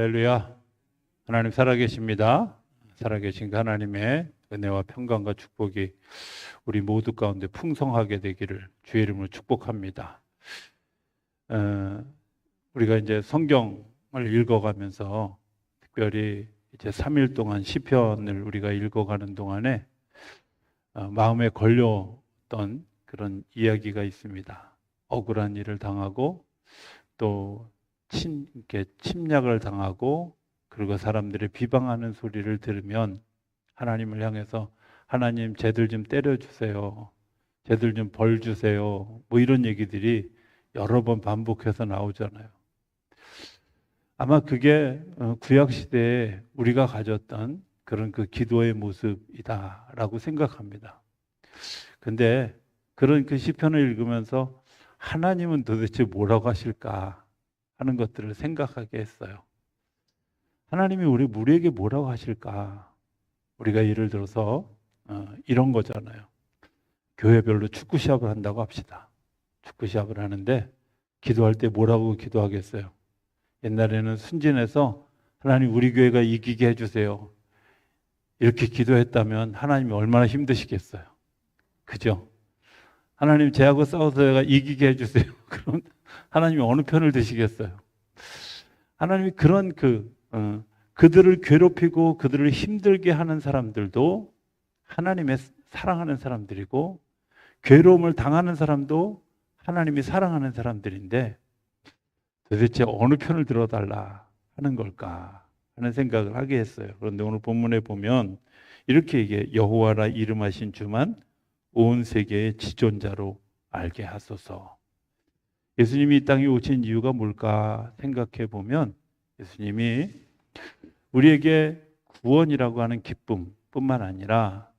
할렐루야. 하나님 살아계십니다. 살아계신 하나님의 은혜와 평강과 축복이 우리 모두 가운데 풍성하게 되기를 주의 이름으로 축복합니다. 우리가 이제 성경을 읽어가면서 특별히 이제 3일 동안 시편을 우리가 읽어가는 동안에 마음에 걸렸던 그런 이야기가 있습니다. 억울한 일을 당하고 또 침략을 당하고 그리고 사람들의 비방하는 소리를 들으면 하나님을 향해서 하나님 쟤들 좀 때려주세요. 쟤들 좀 벌 주세요. 뭐 이런 얘기들이 여러 번 반복해서 나오잖아요. 아마 그게 구약시대에 우리가 가졌던 그런 그 기도의 모습이다라고 생각합니다. 근데 그런 그 시편을 읽으면서 하나님은 도대체 뭐라고 하실까 하는 것들을 생각하게 했어요. 하나님이 우리에게 뭐라고 하실까? 우리가 예를 들어서 이런 거잖아요. 교회별로 축구 시합을 한다고 합시다. 축구 시합을 하는데 기도할 때 뭐라고 기도하겠어요? 옛날에는 순진해서 하나님 우리 교회가 이기게 해주세요. 이렇게 기도했다면 하나님이 얼마나 힘드시겠어요. 그죠? 하나님 쟤하고 싸워서 내가 이기게 해주세요. 그럼 하나님이 어느 편을 드시겠어요? 하나님이 그런 그들을 괴롭히고 그들을 힘들게 하는 사람들도 하나님의 사랑하는 사람들이고 괴로움을 당하는 사람도 하나님이 사랑하는 사람들인데 도대체 어느 편을 들어달라 하는 걸까 하는 생각을 하게 했어요. 그런데 오늘 본문에 보면 이렇게 얘기해. 여호와라 이름하신 주만 온 세계의 지존자로 알게 하소서. 예수님이 이 땅에 오신 이유가 뭘까 생각해 보면 예수님이 우리에게 구원이라고 하는 기쁨뿐만 아니라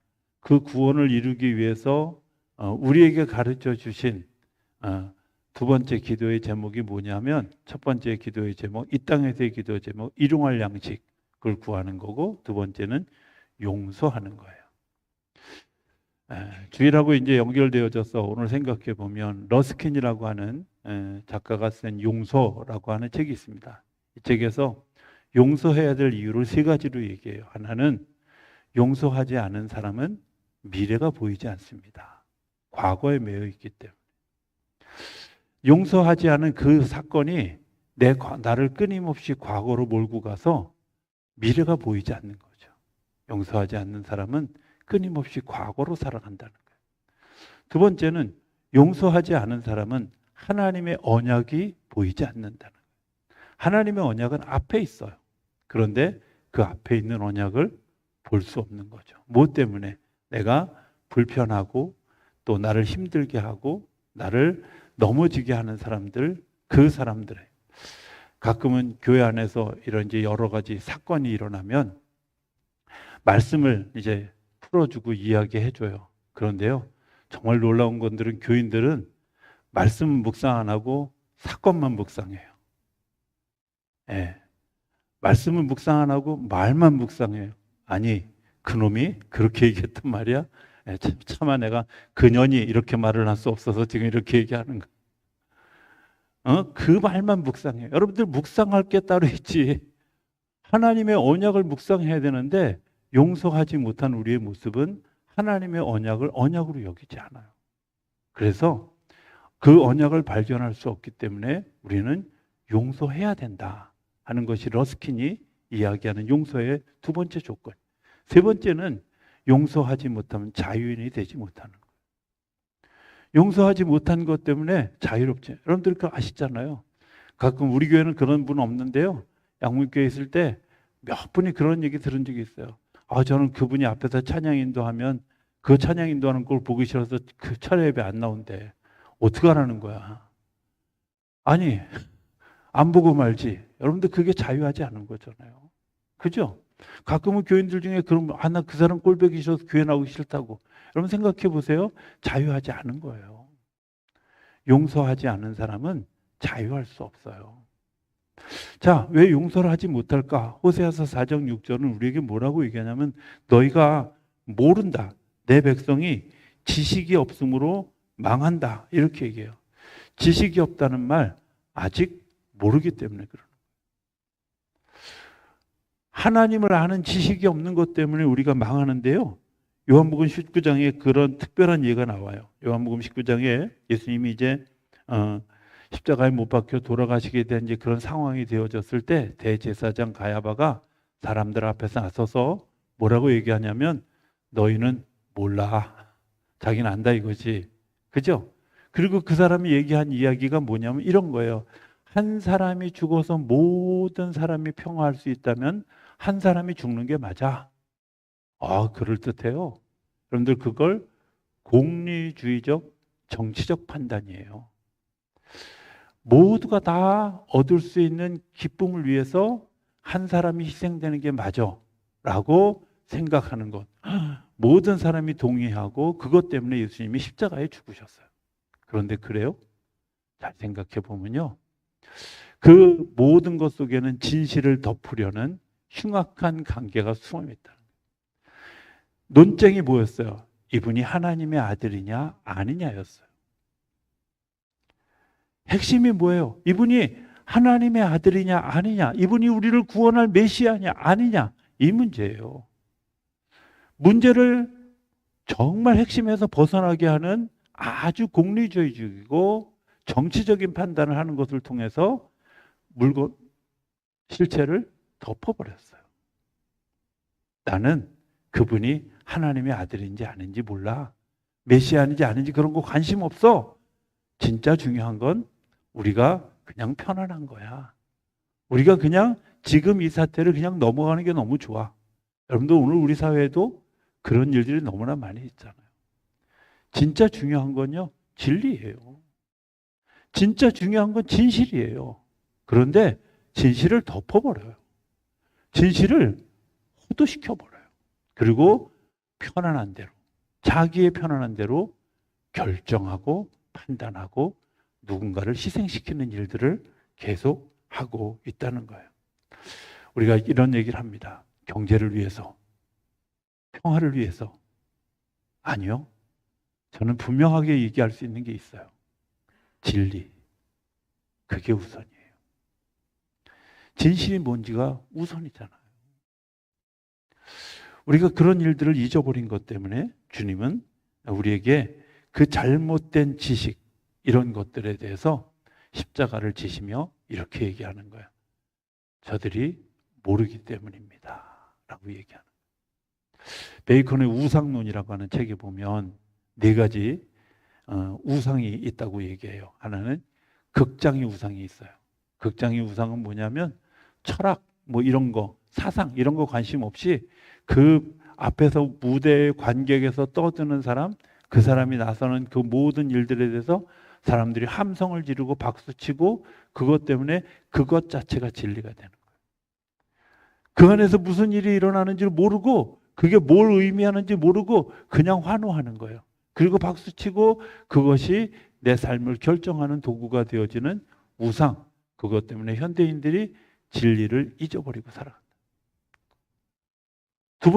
그 구원을 이루기 위해서 우리에게 가르쳐 주신 두 번째 기도의 제목이 뭐냐면 첫 번째 기도의 제목, 이 땅에서의 기도의 제목, 일용할 양식을 구하는 거고 두 번째는 용서하는 거예요. 주일하고 이제 연결되어져서 오늘 생각해 보면 러스킨이라고 하는 작가가 쓴 용서라고 하는 책이 있습니다. 이 책에서 용서해야 될 이유를 세 가지로 얘기해요. 하나는 용서하지 않은 사람은 미래가 보이지 않습니다. 과거에 매여 있기 때문에. 용서하지 않은 그 사건이 나를 끊임없이 과거로 몰고 가서 미래가 보이지 않는 거죠. 용서하지 않는 사람은 끊임없이 과거로 살아간다는 거예요. 두 번째는 용서하지 않은 사람은 하나님의 언약이 보이지 않는다는 거예요. 하나님의 언약은 앞에 있어요. 그런데 그 앞에 있는 언약을 볼 수 없는 거죠. 뭐 때문에? 내가 불편하고 또 나를 힘들게 하고 나를 넘어지게 하는 사람들, 그 사람들의 가끔은 교회 안에서 이런 이제 여러 가지 사건이 일어나면 말씀을 이제 풀어주고 이야기해줘요. 그런데요, 정말 놀라운 건들은 교인들은 말씀 묵상 안 하고 사건만 묵상해요. 예. 말씀은 묵상 안 하고 말만 묵상해요. 아니, 그놈이 그렇게 얘기했단 말이야? 예, 차마 내가 그년이 이렇게 말을 할 수 없어서 지금 이렇게 얘기하는 거. 그 말만 묵상해요. 여러분들 묵상할 게 따로 있지. 하나님의 언약을 묵상해야 되는데 용서하지 못한 우리의 모습은 하나님의 언약을 언약으로 여기지 않아요. 그래서 그 언약을 발견할 수 없기 때문에 우리는 용서해야 된다 하는 것이 러스킨이 이야기하는 용서의 두 번째 조건. 세 번째는 용서하지 못하면 자유인이 되지 못하는 거예요. 용서하지 못한 것 때문에 자유롭지. 여러분들 그거 아시잖아요. 가끔 우리 교회는 그런 분 없는데요. 양문교회 있을 때 몇 분이 그런 얘기 들은 적이 있어요. 저는 그분이 앞에서 찬양 인도하면 그 찬양 인도하는 걸 보기 싫어서 그 차례 예배 안 나온대. 어떡하라는 거야. 아니, 안 보고 말지. 여러분들 그게 자유하지 않은 거잖아요. 그죠? 가끔은 교인들 중에 그러면 나 그 사람 꼴보기 싫어서 교회 나오기 싫다고. 여러분 생각해 보세요. 자유하지 않은 거예요. 용서하지 않은 사람은 자유할 수 없어요. 자, 왜 용서를 하지 못할까? 호세아서 4장 6절은 우리에게 뭐라고 얘기하냐면 너희가 모른다. 내 백성이 지식이 없으므로 망한다. 이렇게 얘기해요. 지식이 없다는 말 아직 모르기 때문에 그러는 거예요. 하나님을 아는 지식이 없는 것 때문에 우리가 망하는데요. 요한복음 19장에 그런 특별한 예가 나와요. 요한복음 19장에 예수님이 이제 십자가에 못 박혀 돌아가시게 된 이제 그런 상황이 되어졌을 때 대제사장 가야바가 사람들 앞에서 나서서 뭐라고 얘기하냐면 너희는 몰라. 자기는 안다 이거지. 그죠? 그리고 그 사람이 얘기한 이야기가 뭐냐면 이런 거예요. 한 사람이 죽어서 모든 사람이 평화할 수 있다면 한 사람이 죽는 게 맞아. 그럴듯해요. 여러분들 그걸 공리주의적 정치적 판단이에요. 모두가 다 얻을 수 있는 기쁨을 위해서 한 사람이 희생되는 게 맞아 라고 생각하는 것. 모든 사람이 동의하고 그것 때문에 예수님이 십자가에 죽으셨어요. 그런데 그래요? 잘 생각해 보면요. 그 모든 것 속에는 진실을 덮으려는 흉악한 관계가 숨어 있다. 논쟁이 뭐였어요? 이분이 하나님의 아들이냐 아니냐였어요. 핵심이 뭐예요? 이분이 하나님의 아들이냐 아니냐, 이분이 우리를 구원할 메시아냐 아니냐, 이 문제예요. 문제를 정말 핵심에서 벗어나게 하는 아주 공리주의적이고 정치적인 판단을 하는 것을 통해서 물건, 실체를 덮어버렸어요. 나는 그분이 하나님의 아들인지 아닌지 몰라. 메시아인지 아닌지 그런 거 관심 없어. 진짜 중요한 건 우리가 그냥 편안한 거야. 우리가 그냥 지금 이 사태를 그냥 넘어가는 게 너무 좋아. 여러분들 오늘 우리 사회에도 그런 일들이 너무나 많이 있잖아요. 진짜 중요한 건요, 진리예요. 진짜 중요한 건 진실이에요. 그런데 진실을 덮어버려요. 진실을 호도시켜버려요. 그리고 편안한 대로, 자기의 편안한 대로 결정하고 판단하고 누군가를 희생시키는 일들을 계속 하고 있다는 거예요. 우리가 이런 얘기를 합니다. 경제를 위해서, 평화를 위해서. 아니요. 저는 분명하게 얘기할 수 있는 게 있어요. 진리. 그게 우선이에요. 진실이 뭔지가 우선이잖아요. 우리가 그런 일들을 잊어버린 것 때문에 주님은 우리에게 그 잘못된 지식, 이런 것들에 대해서 십자가를 지시며 이렇게 얘기하는 거예요. 저들이 모르기 때문입니다. 라고 얘기하는 거예요. 베이컨의 우상론이라고 하는 책에 보면 4가지 우상이 있다고 얘기해요. 하나는 극장의 우상이 있어요. 극장의 우상은 뭐냐면 철학, 뭐 이런 거, 사상 이런 거 관심 없이 그 앞에서 무대의 관객에서 떠드는 사람, 그 사람이 나서는 그 모든 일들에 대해서 사람들이 함성을 지르고 박수치고 그것 때문에 그것 자체가 진리가 되는 거예요. 그 안에서 무슨 일이 일어나는지 모르고 그게 뭘 의미하는지 모르고 그냥 환호하는 거예요. 그리고 박수치고 그것이 내 삶을 결정하는 도구가 되어지는 우상. 그것 때문에 현대인들이 진리를 잊어버리고 살아간다. 두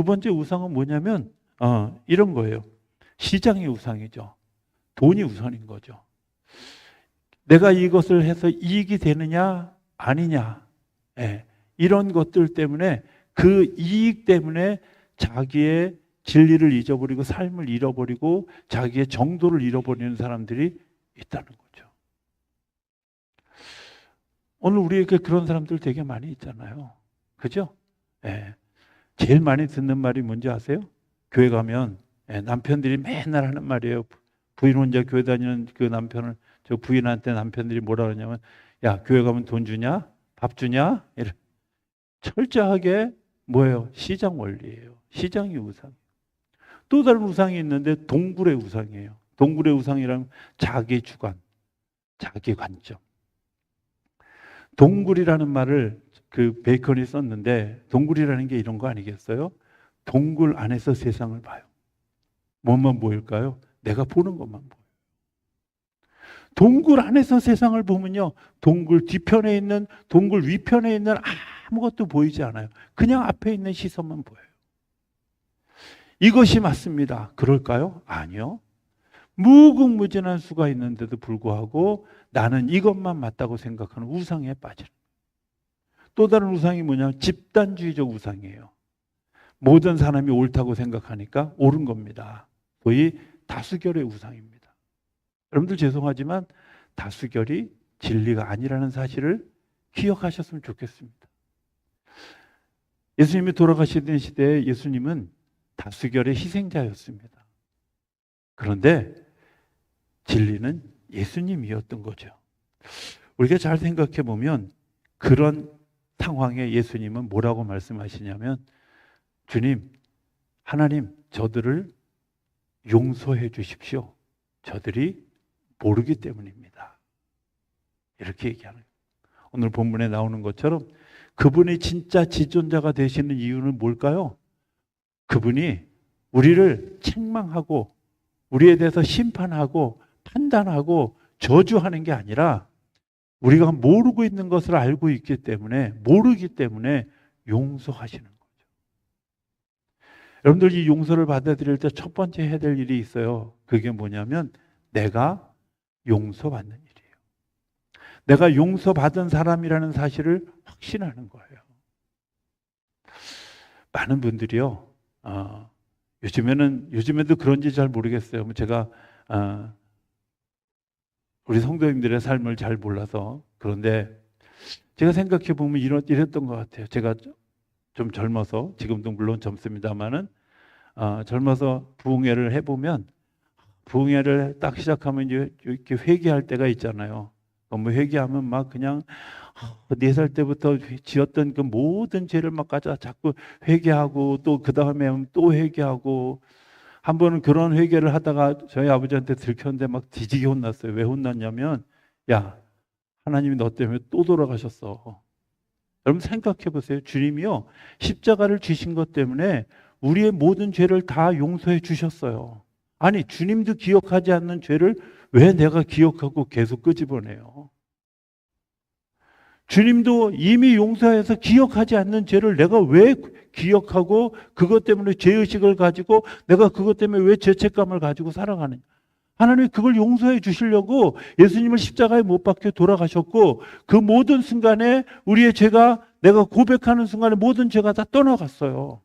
번째 우상은 뭐냐면 이런 거예요. 시장의 우상이죠. 돈이 우선인 거죠. 내가 이것을 해서 이익이 되느냐 아니냐, 이런 것들 때문에 그 이익 때문에 자기의 진리를 잊어버리고 삶을 잃어버리고 자기의 정도를 잃어버리는 사람들이 있다는 거죠. 오늘 우리에게 그런 사람들 되게 많이 있잖아요. 그죠? 제일 많이 듣는 말이 뭔지 아세요? 교회 가면 남편들이 맨날 하는 말이에요. 부인 혼자 교회 다니는 그 남편을, 저 부인한테 남편들이 뭐라 그러냐면, 야, 교회 가면 돈 주냐? 밥 주냐? 이런. 철저하게 뭐예요? 시장 원리예요. 시장이 우상. 또 다른 우상이 있는데 동굴의 우상이에요. 동굴의 우상이란 자기 주관, 자기 관점. 동굴이라는 말을 그 베이컨이 썼는데 동굴이라는 게 이런 거 아니겠어요? 동굴 안에서 세상을 봐요. 뭐만 보일까요? 내가 보는 것만 보여요. 동굴 안에서 세상을 보면요, 동굴 뒤편에 있는, 동굴 위편에 있는 아무것도 보이지 않아요. 그냥 앞에 있는 시선만 보여요. 이것이 맞습니다. 그럴까요? 아니요. 무궁무진한 수가 있는데도 불구하고 나는 이것만 맞다고 생각하는 우상에 빠지는 거예요. 또 다른 우상이 뭐냐면 집단주의적 우상이에요. 모든 사람이 옳다고 생각하니까 옳은 겁니다. 소위 다수결의 우상입니다. 여러분들 죄송하지만 다수결이 진리가 아니라는 사실을 기억하셨으면 좋겠습니다. 예수님이 돌아가시던 시대에 예수님은 다수결의 희생자였습니다. 그런데 진리는 예수님이었던 거죠. 우리가 잘 생각해 보면 그런 상황에 예수님은 뭐라고 말씀하시냐면, 주님, 하나님, 저들을 용서해 주십시오. 저들이 모르기 때문입니다. 이렇게 얘기하는 거예요. 오늘 본문에 나오는 것처럼 그분이 진짜 지존자가 되시는 이유는 뭘까요? 그분이 우리를 책망하고 우리에 대해서 심판하고 판단하고 저주하는 게 아니라 우리가 모르고 있는 것을 알고 있기 때문에, 모르기 때문에 용서하시는 거죠. 여러분들 이 용서를 받아들일 때 첫 번째 해야 될 일이 있어요. 그게 뭐냐면 내가 용서받는 일이에요. 내가 용서받은 사람이라는 사실을 확신하는 거예요. 많은 분들이요, 요즘에도 그런지 잘 모르겠어요. 제가 우리 성도님들의 삶을 잘 몰라서. 그런데 제가 생각해 보면 이랬던 것 같아요. 제가 좀 젊어서, 지금도 물론 젊습니다만은 젊어서 부흥회를 해보면, 부흥회를 딱 시작하면 이제 이렇게 회개할 때가 있잖아요. 뭐 회개하면 막 그냥 4살 때부터 지었던 그 모든 죄를 막 가져 자꾸 회개하고, 또 그 다음에 또 회개하고. 한 번은 그런 회개를 하다가 저희 아버지한테 들켰는데 막 뒤지게 혼났어요. 왜 혼났냐면, 야, 하나님이 너 때문에 또 돌아가셨어. 여러분 생각해 보세요. 주님이요, 십자가를 지신 것 때문에 우리의 모든 죄를 다 용서해 주셨어요. 아니, 주님도 기억하지 않는 죄를 왜 내가 기억하고 계속 끄집어내요? 주님도 이미 용서해서 기억하지 않는 죄를 내가 왜 기억하고 그것 때문에 죄의식을 가지고 내가 그것 때문에 왜 죄책감을 가지고 살아가느냐. 하나님이 그걸 용서해 주시려고 예수님을 십자가에 못 박혀 돌아가셨고, 그 모든 순간에 우리의 죄가, 내가 고백하는 순간에 모든 죄가 다 떠나갔어요.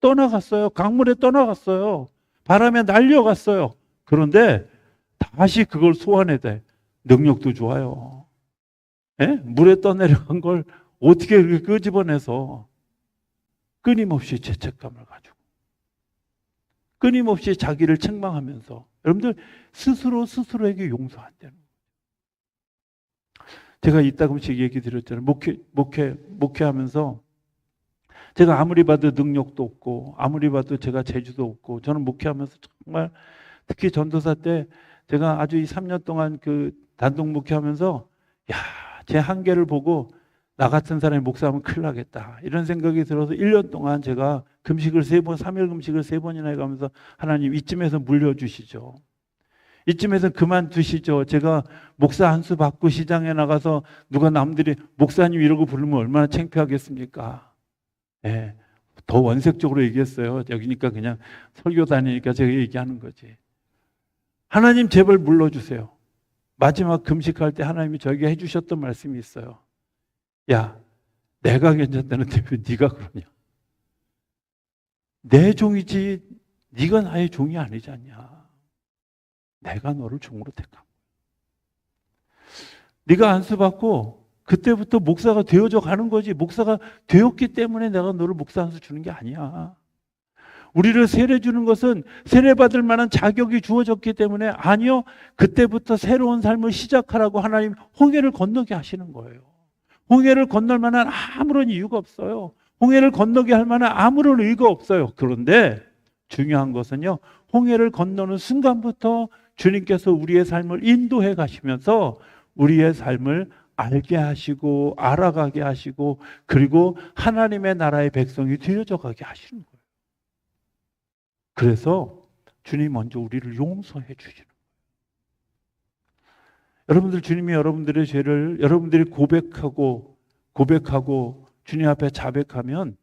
떠나갔어요. 강물에 떠나갔어요. 바람에 날려갔어요. 그런데 다시 그걸 소환해야 능력도 좋아요. 예? 물에 떠내려간 걸 어떻게 이렇게 끄집어내서 끊임없이 죄책감을 가지고 끊임없이 자기를 책망하면서, 여러분들 스스로에게 용서 안 되는 거예요. 제가 이따금씩 얘기 드렸잖아요. 목회하면서 제가 아무리 봐도 능력도 없고 아무리 봐도 제가 재주도 없고, 저는 목회하면서 정말 특히 전도사 때 제가 아주 이 3년 동안 그 단독 목회하면서, 야, 제 한계를 보고 나 같은 사람이 목사하면 큰일 나겠다, 이런 생각이 들어서 1년 동안 제가 금식을 3번, 3일 금식을 3번이나 해가면서, 하나님 이쯤에서 물려주시죠. 이쯤에서 그만두시죠. 제가 목사 한 수 받고 시장에 나가서 누가 남들이 목사님 이러고 부르면 얼마나 창피하겠습니까? 예, 더 원색적으로 얘기했어요. 여기니까 그냥 설교 다니니까 제가 얘기하는 거지. 하나님 제발 물러주세요. 마지막 금식할 때 하나님이 저에게 해주셨던 말씀이 있어요. 야, 내가 괜찮다는데 왜 네가 그러냐? 내 종이지 네가 나의 종이 아니지 않냐? 내가 너를 종으로 택한 거야. 네가 안수받고 그때부터 목사가 되어져 가는 거지, 목사가 되었기 때문에 내가 너를 목사 안수 주는 게 아니야. 우리를 세례 주는 것은 세례 받을 만한 자격이 주어졌기 때문에 아니요, 그때부터 새로운 삶을 시작하라고 하나님 홍해를 건너게 하시는 거예요. 홍해를 건널 만한 아무런 이유가 없어요. 홍해를 건너게 할 만한 아무런 의의가 없어요. 그런데 중요한 것은요, 홍해를 건너는 순간부터 주님께서 우리의 삶을 인도해 가시면서 우리의 삶을 알게 하시고 알아가게 하시고, 그리고 하나님의 나라의 백성이 되어져 가게 하시는 거예요. 그래서 주님 먼저 우리를 용서해 주시는 거예요. 여러분들, 주님이 여러분들의 죄를 여러분들이 고백하고 주님 앞에 자백하면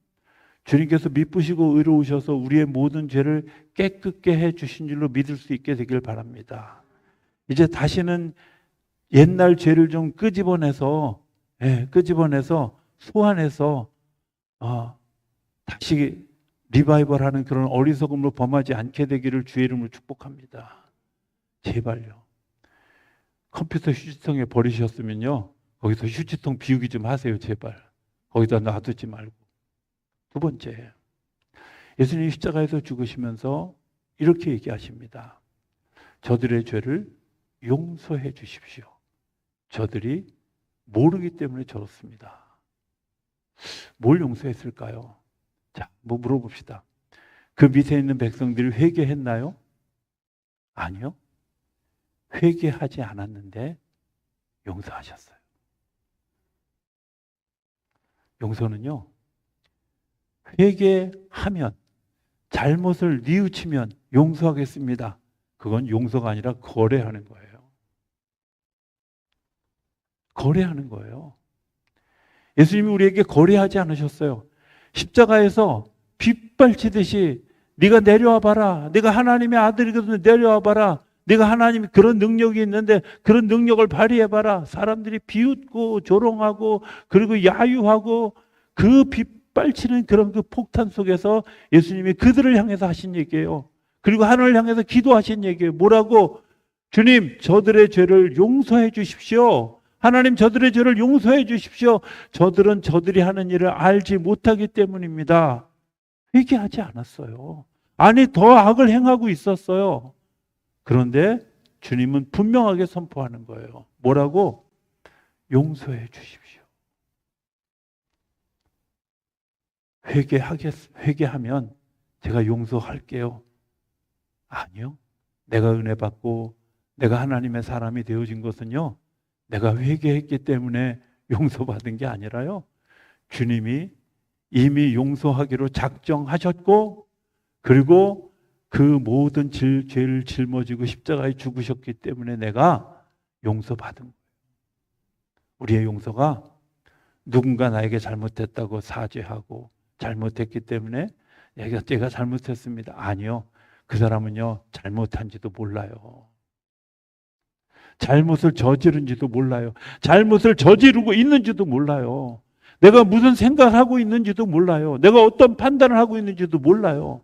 주님께서 미쁘시고 의로우셔서 우리의 모든 죄를 깨끗게 해 주신 줄로 믿을 수 있게 되길 바랍니다. 이제 다시는 옛날 죄를 좀 끄집어내서 소환해서 다시 리바이벌하는 그런 어리석음으로 범하지 않게 되기를 주의 이름으로 축복합니다. 제발요. 컴퓨터 휴지통에 버리셨으면요, 거기서 휴지통 비우기 좀 하세요. 제발. 거기다 놔두지 말고. 두 번째, 예수님이 십자가에서 죽으시면서 이렇게 얘기하십니다. 저들의 죄를 용서해 주십시오. 저들이 모르기 때문에 저렇습니다. 뭘 용서했을까요? 자, 뭐 물어봅시다. 그 밑에 있는 백성들이 회개했나요? 아니요. 회개하지 않았는데 용서하셨어요. 용서는요, 회개하면, 잘못을 뉘우치면 용서하겠습니다. 그건 용서가 아니라 거래하는 거예요. 거래하는 거예요. 예수님이 우리에게 거래하지 않으셨어요. 십자가에서 빗발치듯이 네가 내려와 봐라. 네가 하나님의 아들이거든. 내려와 봐라. 네가 하나님이 그런 능력이 있는데 그런 능력을 발휘해 봐라. 사람들이 비웃고 조롱하고 그리고 야유하고 그 빗발치는 그런 그 폭탄 속에서 예수님이 그들을 향해서 하신 얘기예요. 그리고 하늘을 향해서 기도하신 얘기예요. 뭐라고? 주님, 저들의 죄를 용서해 주십시오. 하나님, 저들의 죄를 용서해 주십시오. 저들은 저들이 하는 일을 알지 못하기 때문입니다. 회개하지 않았어요. 아니, 더 악을 행하고 있었어요. 그런데 주님은 분명하게 선포하는 거예요. 뭐라고? 용서해 주십시오. 회개하면 제가 용서할게요. 아니요. 내가 은혜 받고 내가 하나님의 사람이 되어진 것은요, 내가 회개했기 때문에 용서받은 게 아니라요, 주님이 이미 용서하기로 작정하셨고, 그리고 그 모든 죄를 짊어지고 십자가에 죽으셨기 때문에 내가 용서받은 거예요. 우리의 용서가 누군가 나에게 잘못했다고 사죄하고 잘못했기 때문에 제가 잘못했습니다. 아니요. 그 사람은요, 잘못한지도 몰라요. 잘못을 저지른지도 몰라요. 잘못을 저지르고 있는지도 몰라요. 내가 무슨 생각을 하고 있는지도 몰라요. 내가 어떤 판단을 하고 있는지도 몰라요.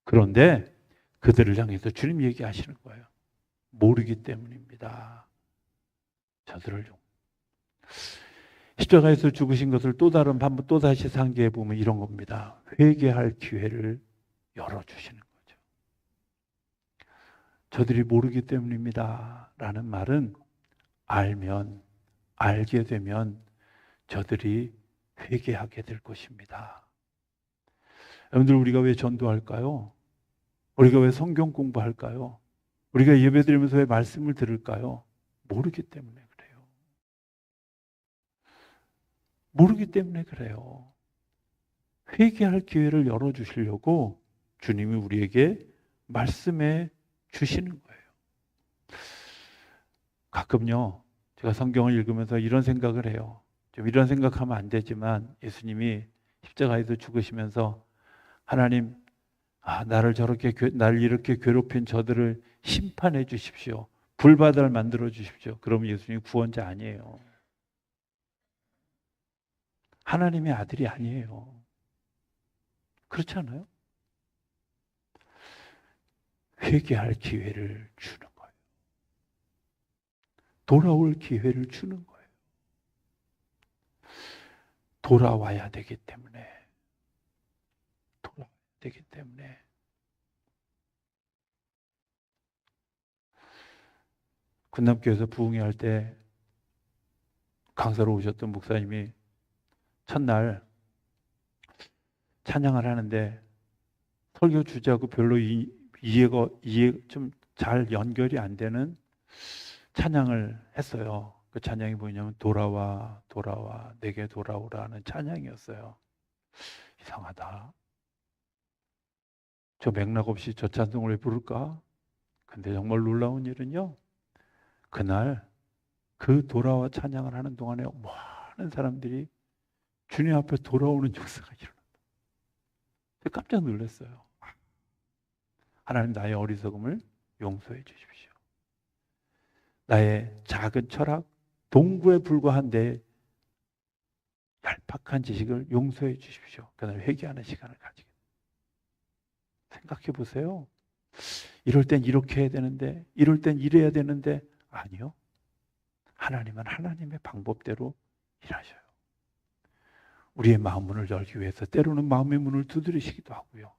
그런데 그들을 향해서 주님 얘기하시는 거예요. 모르기 때문입니다. 저들을 십자가에서 죽으신 것을 또다시 상기해 보면 이런 겁니다. 회개할 기회를 열어주시는 거죠. 저들이 모르기 때문입니다. 라는 말은 알게 되면 저들이 회개하게 될 것입니다. 여러분들, 우리가 왜 전도할까요? 우리가 왜 성경 공부할까요? 우리가 예배드리면서 왜 말씀을 들을까요? 모르기 때문에 그래요. 모르기 때문에 그래요. 회개할 기회를 열어주시려고 주님이 우리에게 말씀해 주시는 거예요. 가끔요, 제가 성경을 읽으면서 이런 생각을 해요. 좀 이런 생각하면 안 되지만, 예수님이 십자가에서 죽으시면서 하나님, 나를 이렇게 괴롭힌 저들을 심판해 주십시오. 불바다를 만들어 주십시오. 그러면 예수님이 구원자 아니에요. 하나님의 아들이 아니에요. 그렇지 않아요? 회개할 기회를 주는 거예요. 돌아올 기회를 주는 거예요. 돌아와야 되기 때문에. 군남교에서 부흥회 할 때 강사로 오셨던 목사님이 첫날 찬양을 하는데 설교 주제하고 별로 이해가 좀 잘 연결이 안 되는 찬양을 했어요. 그 찬양이 뭐냐면 돌아와 돌아와 내게 돌아오라는 찬양이었어요. 이상하다. 저 맥락 없이 저 찬송을 왜 부를까? 근데 정말 놀라운 일은요, 그날 그 돌아와 찬양을 하는 동안에 많은 사람들이 주님 앞에 돌아오는 역사가 일어났다. 깜짝 놀랐어요. 하나님, 나의 어리석음을 용서해 주십시오. 나의 작은 철학, 동구에 불과한 내 얄팍한 지식을 용서해 주십시오. 그다음에 회개하는 시간을 가지게. 생각해 보세요. 이럴 땐 이렇게 해야 되는데, 이럴 땐 이래야 되는데, 아니요. 하나님은 하나님의 방법대로 일하셔요. 우리의 마음 문을 열기 위해서 때로는 마음의 문을 두드리시기도 하고요.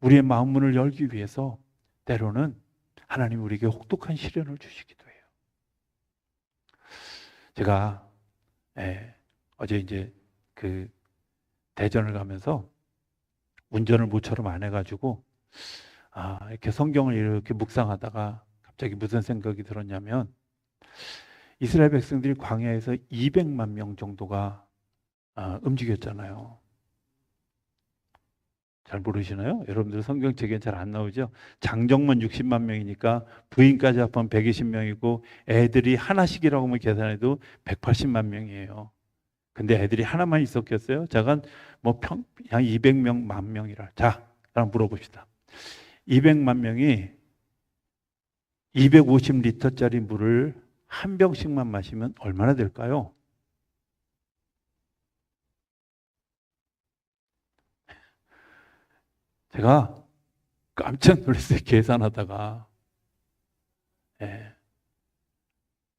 우리의 마음 문을 열기 위해서 때로는 하나님 우리에게 혹독한 시련을 주시기도 해요. 제가 어제 이제 그 대전을 가면서 운전을 모처럼 안 해가지고 이렇게 성경을 이렇게 묵상하다가 갑자기 무슨 생각이 들었냐면 이스라엘 백성들이 광야에서 200만 명 정도가 움직였잖아요. 잘 모르시나요? 여러분들 성경책엔 잘 안 나오죠? 장정만 60만 명이니까 부인까지 합하면 120명이고 애들이 하나씩이라고 하면 계산해도 180만 명이에요. 근데 애들이 하나만 있었겠어요? 잠깐 그냥 200명, 10,000명이라. 자, 그럼 물어봅시다. 200만 명이 250리터짜리 물을 한 병씩만 마시면 얼마나 될까요? 제가 깜짝 놀랐어요. 계산하다가.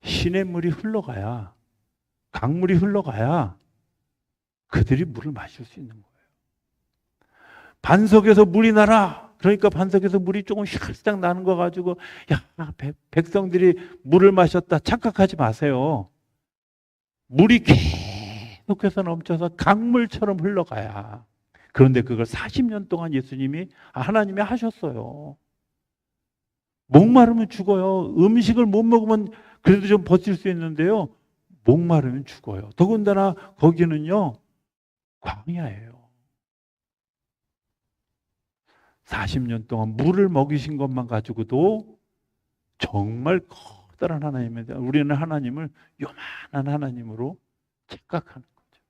시냇물이 흘러가야, 강물이 흘러가야 그들이 물을 마실 수 있는 거예요. 반석에서 물이 나라. 그러니까 반석에서 물이 조금 살짝 나는 거 가지고 야, 백성들이 물을 마셨다 착각하지 마세요. 물이 계속해서 넘쳐서 강물처럼 흘러가야. 그런데 그걸 40년 동안 예수님이 하나님이 하셨어요. 목마르면 죽어요. 음식을 못 먹으면 그래도 좀 버틸 수 있는데요. 목마르면 죽어요. 더군다나 거기는요. 광야예요. 40년 동안 물을 먹이신 것만 가지고도 정말 커다란 하나님인데 우리는 하나님을 요만한 하나님으로 착각하는 거죠.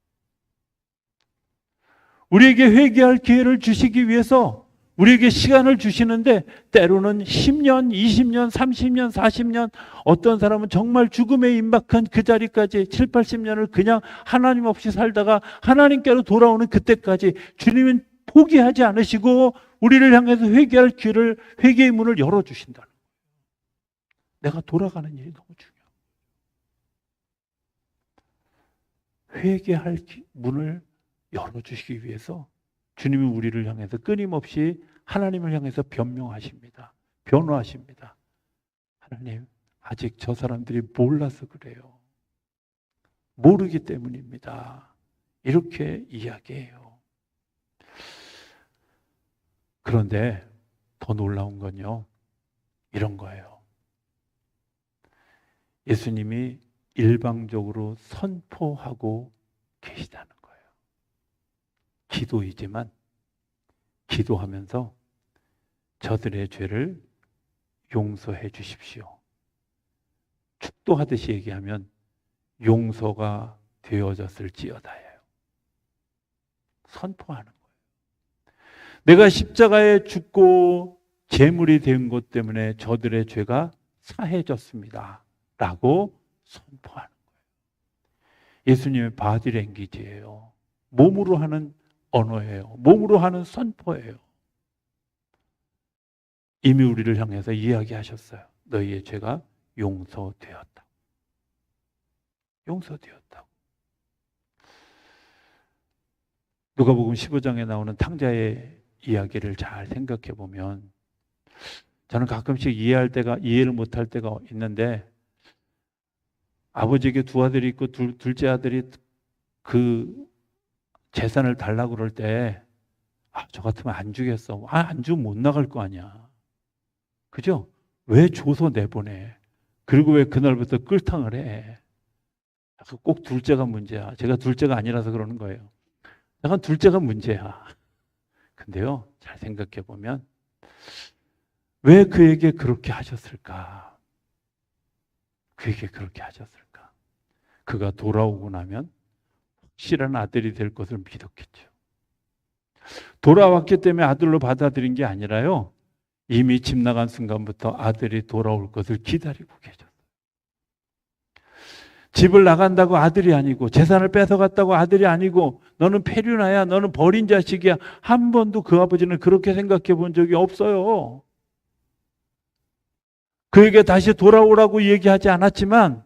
우리에게 회개할 기회를 주시기 위해서 우리에게 시간을 주시는데 때로는 10년, 20년, 30년, 40년 어떤 사람은 정말 죽음에 임박한 그 자리까지 7, 80년을 그냥 하나님 없이 살다가 하나님께로 돌아오는 그때까지 주님은 포기하지 않으시고 우리를 향해서 회개할 기회를, 회개의 문을 열어주신다는 거예요. 내가 돌아가는 일이 너무 중요해요. 회개할 문을 열어주시기 위해서 주님이 우리를 향해서 끊임없이 하나님을 향해서 변명하십니다. 변호하십니다. 하나님, 아직 저 사람들이 몰라서 그래요. 모르기 때문입니다. 이렇게 이야기해요. 그런데 더 놀라운 건요, 이런 거예요. 예수님이 일방적으로 선포하고 계시다는 거예요. 기도이지만 기도하면서 저들의 죄를 용서해 주십시오. 축도하듯이 얘기하면 용서가 되어졌을지어다예요. 선포하는 거예요. 내가 십자가에 죽고 제물이 된 것 때문에 저들의 죄가 사해졌습니다. 라고 선포하는 거예요. 예수님의 바디랭귀지예요. 몸으로 하는 언어예요. 몸으로 하는 선포예요. 이미 우리를 향해서 이야기하셨어요. 너희의 죄가 용서되었다. 용서되었다고. 누가복음 15장에 나오는 탕자의 이야기를 잘 생각해 보면 저는 가끔씩 이해를 못할 때가 있는데 아버지에게 두 아들이 있고 둘째 아들이 그 재산을 달라고 그럴 때 저 같으면 안 주겠어. 안 주면 못 나갈 거 아니야. 그죠? 왜 줘서 내보내? 그리고 왜 그날부터 끌탕을 해? 꼭 둘째가 문제야. 제가 둘째가 아니라서 그러는 거예요. 약간 둘째가 문제야. 근데요, 잘 생각해 보면 왜 그에게 그렇게 하셨을까? 그에게 그렇게 하셨을까? 그가 돌아오고 나면 확실한 아들이 될 것을 믿었겠죠. 돌아왔기 때문에 아들로 받아들인 게 아니라요, 이미 집 나간 순간부터 아들이 돌아올 것을 기다리고 계셨어요. 집을 나간다고 아들이 아니고 재산을 뺏어갔다고 아들이 아니고 너는 페류나야, 너는 버린 자식이야. 한 번도 그 아버지는 그렇게 생각해 본 적이 없어요. 그에게 다시 돌아오라고 얘기하지 않았지만,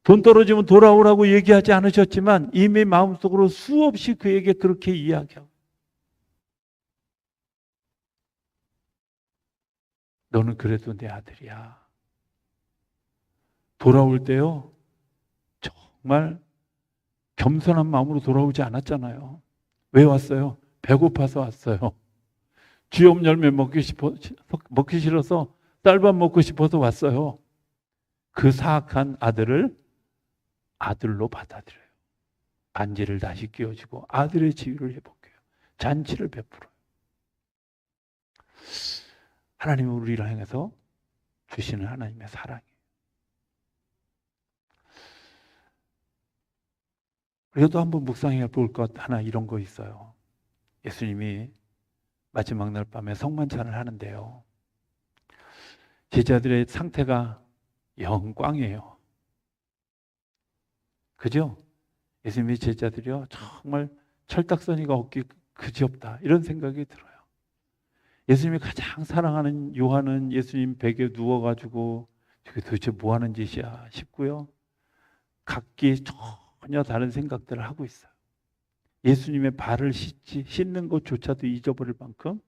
돈 떨어지면 돌아오라고 얘기하지 않으셨지만 이미 마음속으로 수없이 그에게 그렇게 이야기하고, 너는 그래도 내 아들이야. 돌아올 때요, 정말 겸손한 마음으로 돌아오지 않았잖아요. 왜 왔어요? 배고파서 왔어요. 쥐엄 열매 먹기 싫어서 쌀밥 먹고 싶어서 왔어요. 그 사악한 아들을 아들로 받아들여요. 반지를 다시 끼워주고 아들의 지위를 회복해요. 잔치를 베풀어요. 하나님은 우리를 향해서 주시는 하나님의 사랑이에요. 그래도 한번 묵상해 볼 것 하나 이런 거 있어요. 예수님이 마지막 날 밤에 성만찬을 하는데요, 제자들의 상태가 영광이에요. 그죠? 예수님의 제자들이요, 정말 철딱서니가 없기 그지없다, 이런 생각이 들어요. 예수님이 가장 사랑하는 요한은 예수님 베개에 누워가지고 저게 도대체 뭐 하는 짓이야 싶고요, 각기 전혀 다른 생각들을 하고 있어요. 예수님의 발을 씻는 것조차도 잊어버릴 만큼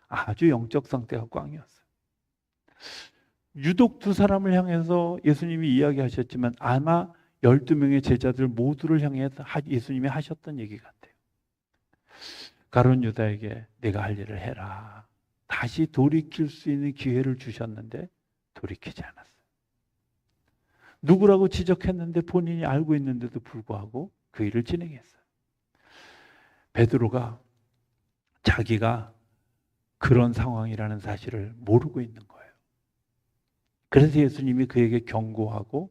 아주 영적 상태가 꽝이었어요. 유독 두 사람을 향해서 예수님이 이야기하셨지만 아마 12명의 제자들 모두를 향해서 예수님이 하셨던 얘기 같아요. 가룟 유다에게 내가 할 일을 해라. 다시 돌이킬 수 있는 기회를 주셨는데 돌이키지 않았어요. 누구라고 지적했는데 본인이 알고 있는데도 불구하고 그 일을 진행했어요. 베드로가 자기가 그런 상황이라는 사실을 모르고 있는 거예요. 그래서 예수님이 그에게 경고하고,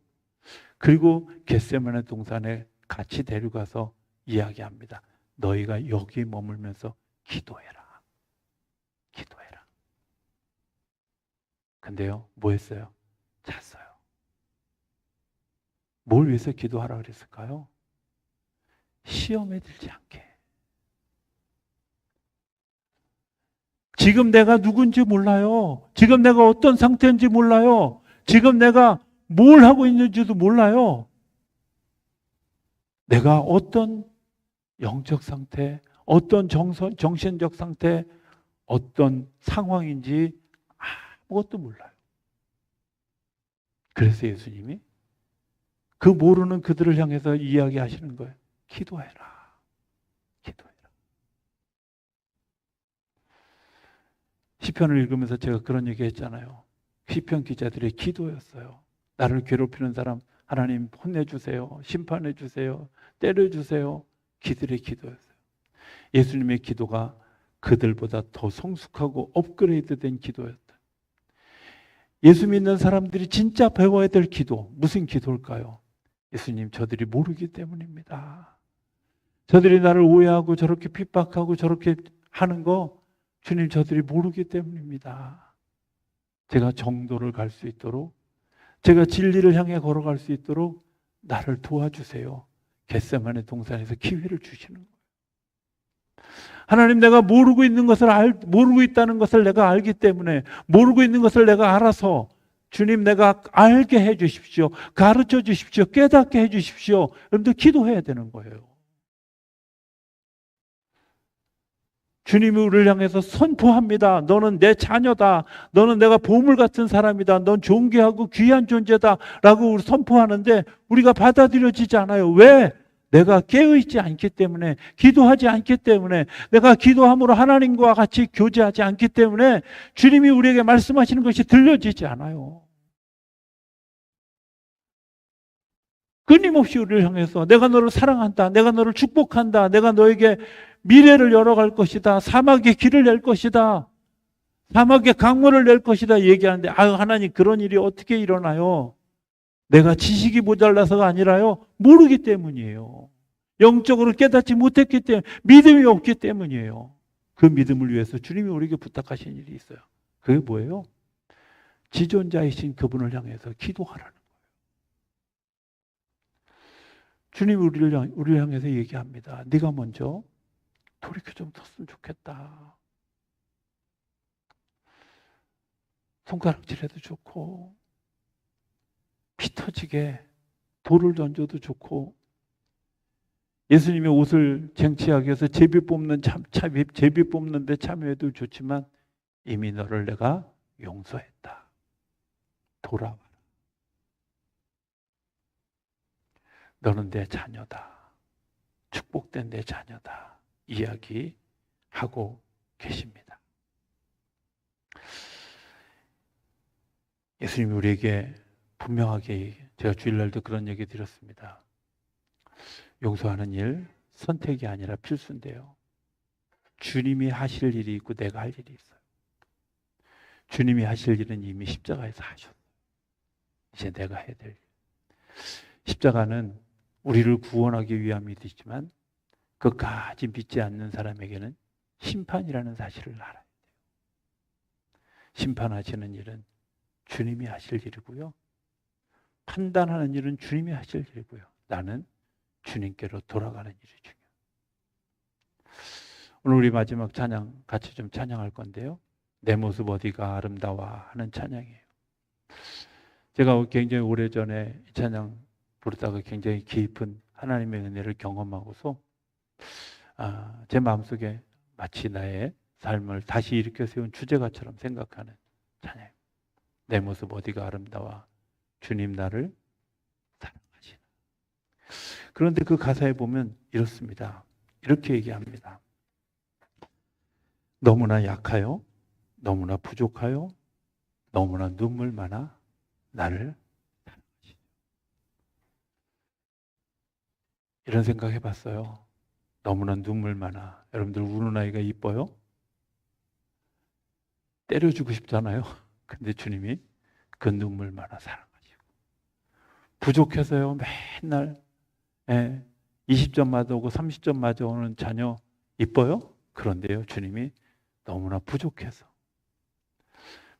그리고 겟세마네 동산에 같이 데려가서 이야기합니다. 너희가 여기 머물면서 기도해라. 기도해라. 근데요, 뭐 했어요? 잤어요. 뭘 위해서 기도하라 그랬을까요? 시험에 들지 않게. 지금 내가 누군지 몰라요. 지금 내가 어떤 상태인지 몰라요. 지금 내가 뭘 하고 있는지도 몰라요. 내가 어떤 영적 상태, 어떤 정신적 상태, 어떤 상황인지 아무것도 몰라요. 그래서 예수님이 그 모르는 그들을 향해서 이야기하시는 거예요. 기도해라. 기도해라. 시편을 읽으면서 제가 그런 얘기 했잖아요. 시편 기자들의 기도였어요. 나를 괴롭히는 사람 하나님 혼내주세요. 심판해주세요. 때려주세요. 그들의 기도였어요. 예수님의 기도가 그들보다 더 성숙하고 업그레이드된 기도였다. 예수 믿는 사람들이 진짜 배워야 될 기도, 무슨 기도일까요? 예수님, 저들이 모르기 때문입니다. 저들이 나를 오해하고 저렇게 핍박하고 저렇게 하는 거, 주님, 저들이 모르기 때문입니다. 제가 정도를 갈 수 있도록, 제가 진리를 향해 걸어갈 수 있도록 나를 도와주세요. 겟세마네 동산에서 기회를 주시는 거예요. 하나님, 내가 모르고 있다는 것을 내가 알기 때문에, 모르고 있는 것을 내가 알아서, 주님, 내가 알게 해 주십시오. 가르쳐 주십시오. 깨닫게 해 주십시오. 여러분들 기도해야 되는 거예요. 주님이 우리를 향해서 선포합니다. 너는 내 자녀다. 너는 내가 보물 같은 사람이다. 넌 존귀하고 귀한 존재다. 라고 우리 선포하는데 우리가 받아들여지지 않아요. 왜? 내가 깨어있지 않기 때문에, 기도하지 않기 때문에, 내가 기도함으로 하나님과 같이 교제하지 않기 때문에 주님이 우리에게 말씀하시는 것이 들려지지 않아요. 끊임없이 우리를 향해서 내가 너를 사랑한다. 내가 너를 축복한다. 내가 너에게 미래를 열어갈 것이다. 사막의 길을 낼 것이다. 사막의 강물을 낼 것이다. 얘기하는데, 하나님, 그런 일이 어떻게 일어나요? 내가 지식이 모자라서가 아니라요, 모르기 때문이에요. 영적으로 깨닫지 못했기 때문에, 믿음이 없기 때문이에요. 그 믿음을 위해서 주님이 우리에게 부탁하신 일이 있어요. 그게 뭐예요? 지존자이신 그분을 향해서 기도하라는 거예요. 주님이 우리를 향해서 얘기합니다. 네가 먼저 돌이켜 좀 섰으면 좋겠다. 손가락질해도 좋고 피 터지게 돌을 던져도 좋고 예수님의 옷을 쟁취하기 위해서 제비 뽑는데 참여해도 좋지만 이미 너를 내가 용서했다. 돌아와라. 너는 내 자녀다. 축복된 내 자녀다. 이야기하고 계십니다. 예수님이 우리에게 분명하게, 제가 주일날도 그런 얘기 드렸습니다. 용서하는 일 선택이 아니라 필수인데요. 주님이 하실 일이 있고 내가 할 일이 있어요. 주님이 하실 일은 이미 십자가에서 하셨어요. 이제 내가 해야 될 일. 십자가는 우리를 구원하기 위함이지만 그까지 믿지 않는 사람에게는 심판이라는 사실을 알아야 돼요. 심판하시는 일은 주님이 하실 일이고요. 판단하는 일은 주님이 하실 일이고요. 나는 주님께로 돌아가는 일이 중요해요. 오늘 우리 마지막 찬양 같이 좀 찬양할 건데요. 내 모습 어디가 아름다워 하는 찬양이에요. 제가 굉장히 오래전에 이 찬양 부르다가 굉장히 깊은 하나님의 은혜를 경험하고서 제 마음속에 마치 나의 삶을 다시 일으켜 세운 주제가처럼 생각하는 찬양. 내 모습 어디가 아름다워 주님 나를 사랑하시나. 그런데 그 가사에 보면 이렇습니다. 이렇게 얘기합니다. 너무나 약하여, 너무나 부족하여, 너무나 눈물 많아 나를 사랑하시죠. 이런 생각 해봤어요. 너무나 눈물 많아. 여러분들 우는 아이가 이뻐요? 때려주고 싶잖아요. 근데 주님이 그 눈물 많아 사랑하시고, 부족해서요 맨날 20점 맞아 오고 30점 맞아 오는 자녀 이뻐요? 그런데요 주님이 너무나 부족해서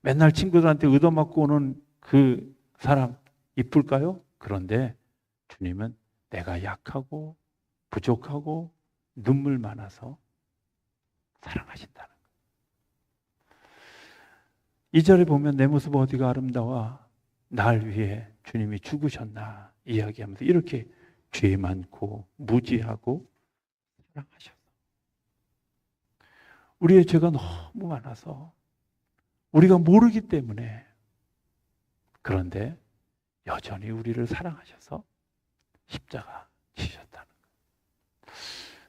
맨날 친구들한테 얻어맞고 오는 그 사람 이쁠까요? 그런데 주님은 내가 약하고 부족하고 눈물 많아서 사랑하신다는 거예요. 2절에 보면 내 모습 어디가 아름다워 날 위해 주님이 죽으셨나 이야기하면서 이렇게 죄 많고 무지하고 사랑하셔서, 우리의 죄가 너무 많아서 우리가 모르기 때문에, 그런데 여전히 우리를 사랑하셔서 십자가 지셨다는 거예요.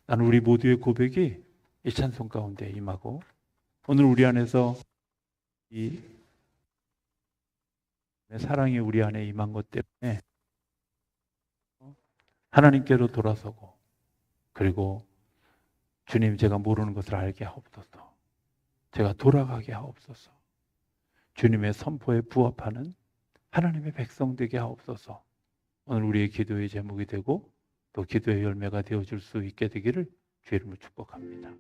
나는 우리 모두의 고백이 이 찬송 가운데 임하고 오늘 우리 안에서 이 사랑이 우리 안에 임한 것 때문에 하나님께로 돌아서고, 그리고 주님 제가 모르는 것을 알게 하옵소서, 제가 돌아가게 하옵소서, 주님의 선포에 부합하는 하나님의 백성 되게 하옵소서. 오늘 우리의 기도의 제목이 되고 또 기도의 열매가 되어줄 수 있게 되기를 주의 이름으로 축복합니다.